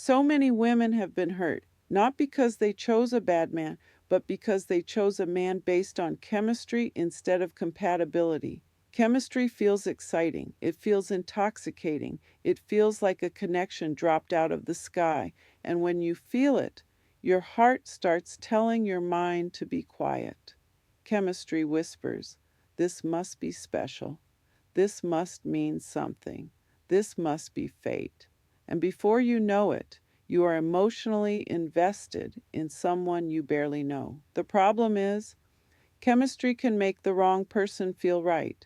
So many women have been hurt, not because they chose a bad man, but because they chose a man based on chemistry instead of compatibility. Chemistry feels exciting. It feels intoxicating. It feels like a connection dropped out of the sky. And when you feel it, your heart starts telling your mind to be quiet. Chemistry whispers, "This must be special. This must mean something. This must be fate." And before you know it, you are emotionally invested in someone you barely know. The problem is, chemistry can make the wrong person feel right.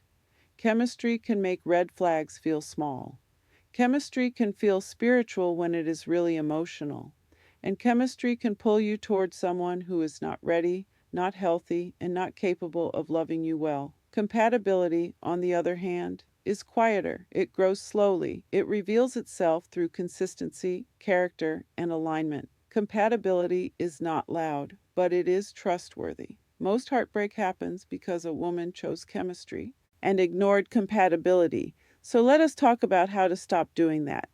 Chemistry can make red flags feel small. Chemistry can feel spiritual when it is really emotional. And chemistry can pull you towards someone who is not ready, not healthy, and not capable of loving you well. Compatibility, on the other hand, is quieter. It grows slowly. It reveals itself through consistency, character, and alignment. Compatibility is not loud, but it is trustworthy. Most heartbreak happens because a woman chose chemistry and ignored compatibility. So let us talk about how to stop doing that.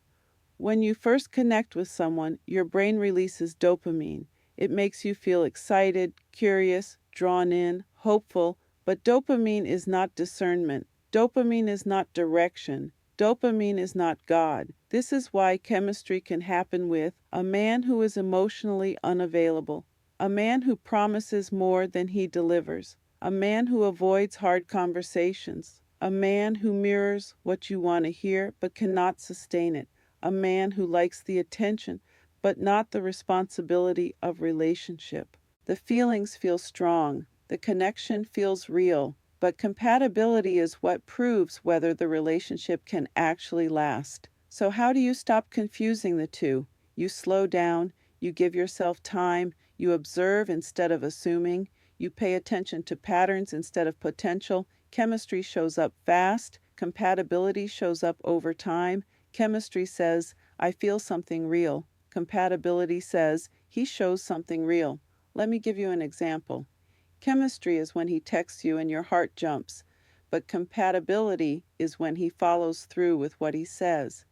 When you first connect with someone, your brain releases dopamine. It makes you feel excited, curious, drawn in, hopeful, but dopamine is not discernment. Dopamine is not direction. Dopamine is not God. This is why chemistry can happen with a man who is emotionally unavailable, a man who promises more than he delivers, a man who avoids hard conversations, a man who mirrors what you want to hear but cannot sustain it, a man who likes the attention but not the responsibility of relationship. The feelings feel strong, the connection feels real, but compatibility is what proves whether the relationship can actually last. So how do you stop confusing the two? You slow down, you give yourself time, you observe instead of assuming, you pay attention to patterns instead of potential. Chemistry shows up fast, compatibility shows up over time. Chemistry says, "I feel something real." Compatibility says, "He shows something real." Let me give you an example. Chemistry is when he texts you and your heart jumps, but compatibility is when he follows through with what he says.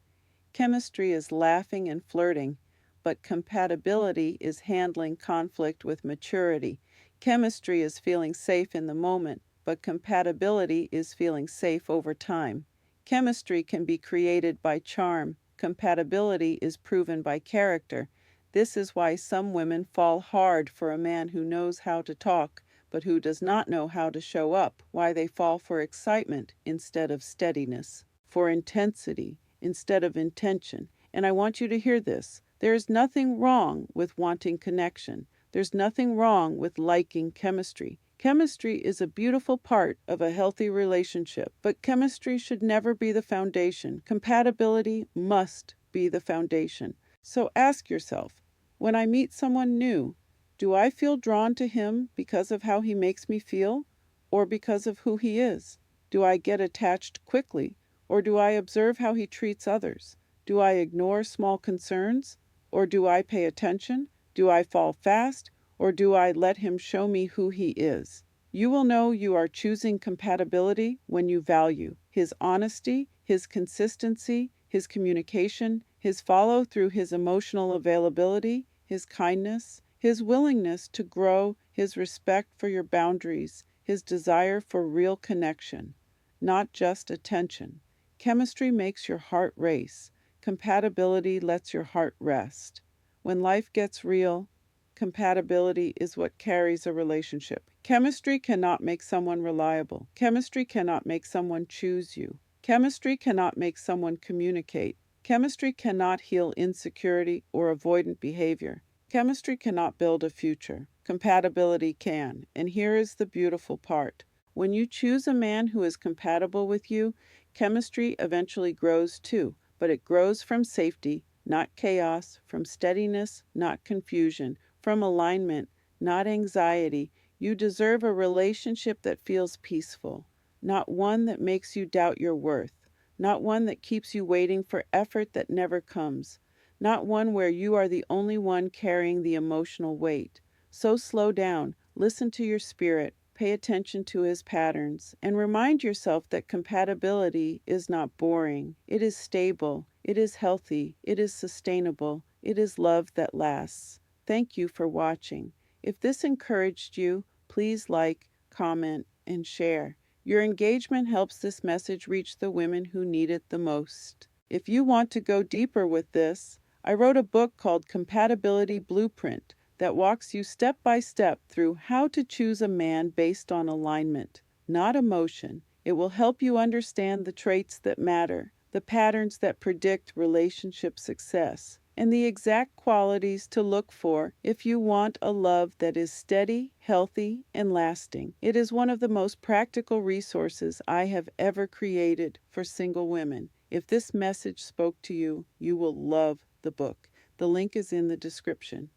Chemistry is laughing and flirting, but compatibility is handling conflict with maturity. Chemistry is feeling safe in the moment, but compatibility is feeling safe over time. Chemistry can be created by charm. Compatibility is proven by character. This is why some women fall hard for a man who knows how to talk, but who does not know how to show up, why they fall for excitement instead of steadiness, for intensity instead of intention. And I want you to hear this. There is nothing wrong with wanting connection. There's nothing wrong with liking chemistry. Chemistry is a beautiful part of a healthy relationship, but chemistry should never be the foundation. Compatibility must be the foundation. So ask yourself, when I meet someone new, do I feel drawn to him because of how he makes me feel, or because of who he is? Do I get attached quickly, or do I observe how he treats others? Do I ignore small concerns, or do I pay attention? Do I fall fast, or do I let him show me who he is? You will know you are choosing compatibility when you value his honesty, his consistency, his communication, his follow through, his emotional availability, his kindness, his willingness to grow, his respect for your boundaries, his desire for real connection, not just attention. Chemistry makes your heart race. Compatibility lets your heart rest. When life gets real, compatibility is what carries a relationship. Chemistry cannot make someone reliable. Chemistry cannot make someone choose you. Chemistry cannot make someone communicate. Chemistry cannot heal insecurity or avoidant behavior. Chemistry cannot build a future. Compatibility can. And here is the beautiful part. When you choose a man who is compatible with you, chemistry eventually grows too, but it grows from safety, not chaos, from steadiness, not confusion, from alignment, not anxiety. You deserve a relationship that feels peaceful, not one that makes you doubt your worth, not one that keeps you waiting for effort that never comes, not one where you are the only one carrying the emotional weight. So slow down, listen to your spirit, pay attention to his patterns, and remind yourself that compatibility is not boring. It is stable, it is healthy, it is sustainable. It is love that lasts. Thank you for watching. If this encouraged you, please like, comment, and share. Your engagement helps this message reach the women who need it the most. If you want to go deeper with this, I wrote a book called Compatibility Blueprint that walks you step by step through how to choose a man based on alignment, not emotion. It will help you understand the traits that matter, the patterns that predict relationship success, and the exact qualities to look for if you want a love that is steady, healthy, and lasting. It is one of the most practical resources I have ever created for single women. If this message spoke to you, you will love the book. The link is in the description.